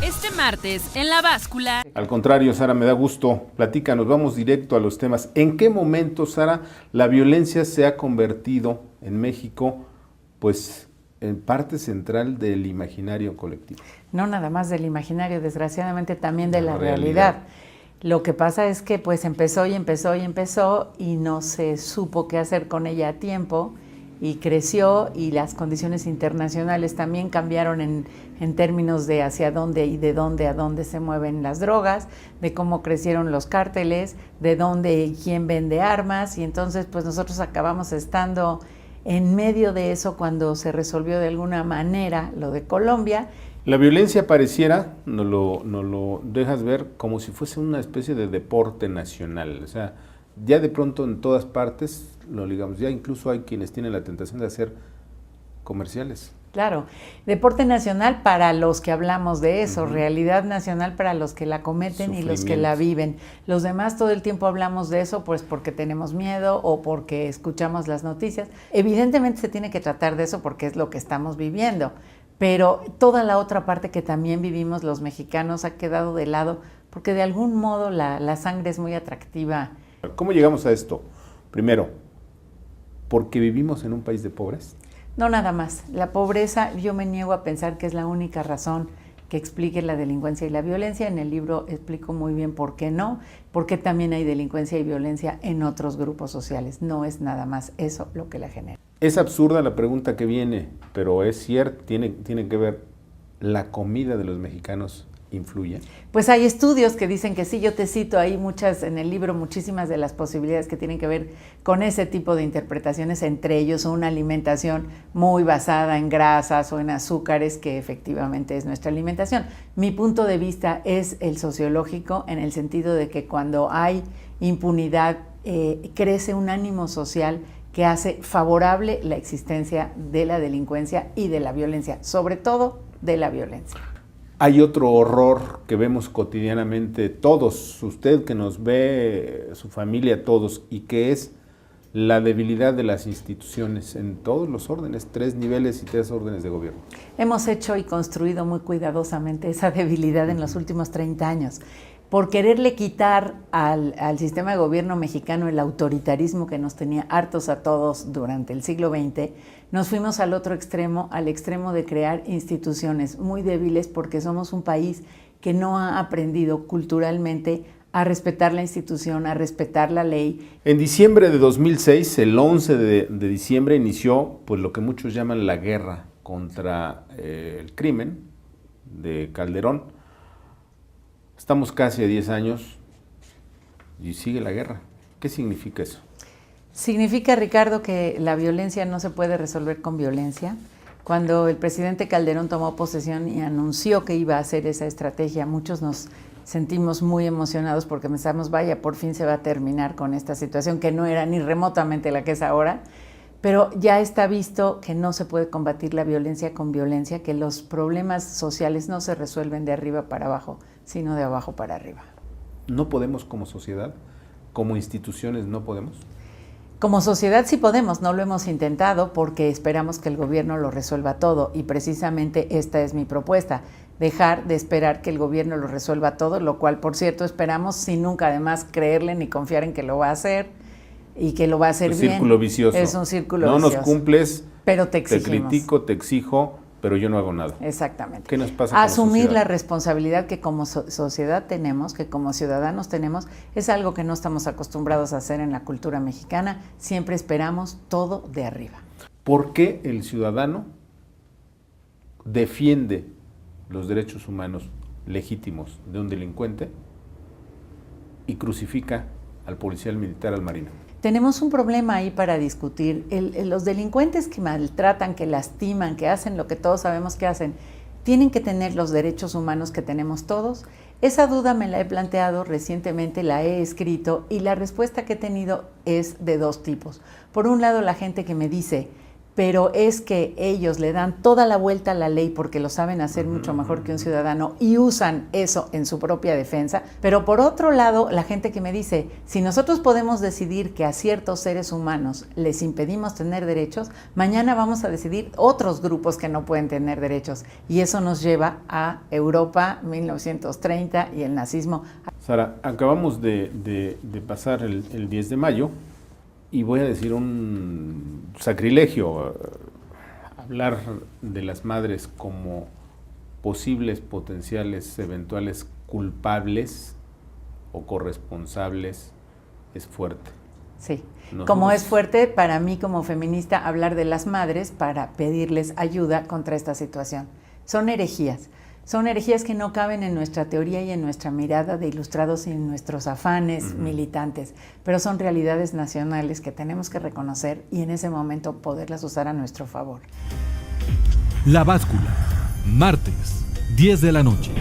Este martes, en La Báscula. Al contrario, Sara, me da gusto. Platícanos, vamos directo a los temas. ¿En qué momento, Sara, la violencia se ha convertido en México, pues, en parte central del imaginario colectivo? No nada más del imaginario, desgraciadamente también de la realidad. Lo que pasa es que pues empezó y no se supo qué hacer con ella a tiempo y creció, y las condiciones internacionales también cambiaron en términos de hacia dónde y de dónde a dónde se mueven las drogas, de cómo crecieron los cárteles, de dónde y quién vende armas, y entonces pues nosotros acabamos estando en medio de eso cuando se resolvió de alguna manera lo de Colombia. La violencia pareciera, nos lo dejas ver como si fuese una especie de deporte nacional, o sea, ya de pronto en todas partes lo ligamos, ya incluso hay quienes tienen la tentación de hacer comerciales. Claro, deporte nacional para los que hablamos de eso, realidad nacional para los que la cometen y los que la viven. Los demás todo el tiempo hablamos de eso pues porque tenemos miedo o porque escuchamos las noticias. Evidentemente se tiene que tratar de eso porque es lo que estamos viviendo, pero toda la otra parte que también vivimos los mexicanos ha quedado de lado porque de algún modo la sangre es muy atractiva. ¿Cómo llegamos a esto? Primero, ¿porque vivimos en un país de pobres? No, nada más. La pobreza, yo me niego a pensar que es la única razón que explique la delincuencia y la violencia. En el libro explico muy bien por qué no, porque también hay delincuencia y violencia en otros grupos sociales. No es nada más eso lo que la genera. Es absurda la pregunta que viene, pero es cierto, tiene que ver, ¿la comida de los mexicanos influye? Pues hay estudios que dicen que sí, yo te cito ahí muchas en el libro, muchísimas de las posibilidades que tienen que ver con ese tipo de interpretaciones, entre ellos una alimentación muy basada en grasas o en azúcares, que efectivamente es nuestra alimentación. Mi punto de vista es el sociológico, en el sentido de que cuando hay impunidad crece un ánimo social que hace favorable la existencia de la delincuencia y de la violencia, sobre todo de la violencia. Hay otro horror que vemos cotidianamente todos, usted que nos ve, su familia, todos, y que es la debilidad de las instituciones en todos los órdenes, 3 niveles y 3 órdenes de gobierno. Hemos hecho y construido muy cuidadosamente esa debilidad en los últimos 30 años. Por quererle quitar al sistema de gobierno mexicano el autoritarismo que nos tenía hartos a todos durante el siglo XX, nos fuimos al otro extremo, al extremo de crear instituciones muy débiles, porque somos un país que no ha aprendido culturalmente a respetar la institución, a respetar la ley. En diciembre de 2006, el 11 de diciembre, inició pues lo que muchos llaman la guerra contra el crimen de Calderón. Estamos casi a 10 años y sigue la guerra. ¿Qué significa eso? Significa, Ricardo, que la violencia no se puede resolver con violencia. Cuando el presidente Calderón tomó posesión y anunció que iba a hacer esa estrategia, muchos nos sentimos muy emocionados porque pensamos, vaya, por fin se va a terminar con esta situación que no era ni remotamente la que es ahora. Pero ya está visto que no se puede combatir la violencia con violencia, que los problemas sociales no se resuelven de arriba para abajo, sino de abajo para arriba. ¿No podemos como sociedad? ¿Como instituciones no podemos? Como sociedad sí podemos, no lo hemos intentado porque esperamos que el gobierno lo resuelva todo, y precisamente esta es mi propuesta, dejar de esperar que el gobierno lo resuelva todo, lo cual, por cierto, esperamos sin nunca además creerle ni confiar en que lo va a hacer y que lo va a hacer bien. Es un círculo vicioso. Es un círculo vicioso. No nos cumples, pero te critico, te exijo, pero yo no hago nada. Exactamente. ¿Qué nos pasa como asumir sociedad? La responsabilidad que como sociedad tenemos, que como ciudadanos tenemos, es algo que no estamos acostumbrados a hacer en la cultura mexicana. Siempre esperamos todo de arriba. ¿Por qué el ciudadano defiende los derechos humanos legítimos de un delincuente y crucifica al policía, al militar, al marino? Tenemos un problema ahí para discutir. Los delincuentes que maltratan, que lastiman, que hacen lo que todos sabemos que hacen, ¿tienen que tener los derechos humanos que tenemos todos? Esa duda me la he planteado recientemente, la he escrito, y la respuesta que he tenido es de 2 tipos. Por un lado, la gente que me dice, pero es que ellos le dan toda la vuelta a la ley porque lo saben hacer mucho mejor que un ciudadano y usan eso en su propia defensa. Pero por otro lado, la gente que me dice, si nosotros podemos decidir que a ciertos seres humanos les impedimos tener derechos, mañana vamos a decidir otros grupos que no pueden tener derechos. Y eso nos lleva a Europa 1930 y el nazismo. Sara, acabamos de pasar el 10 de mayo. Y voy a decir un sacrilegio, hablar de las madres como posibles, potenciales, eventuales culpables o corresponsables es fuerte. Sí, como es fuerte para mí como feminista hablar de las madres para pedirles ayuda contra esta situación. Son herejías que no caben en nuestra teoría y en nuestra mirada de ilustrados y en nuestros afanes militantes, pero son realidades nacionales que tenemos que reconocer y en ese momento poderlas usar a nuestro favor. La Báscula, martes, 10 de la noche.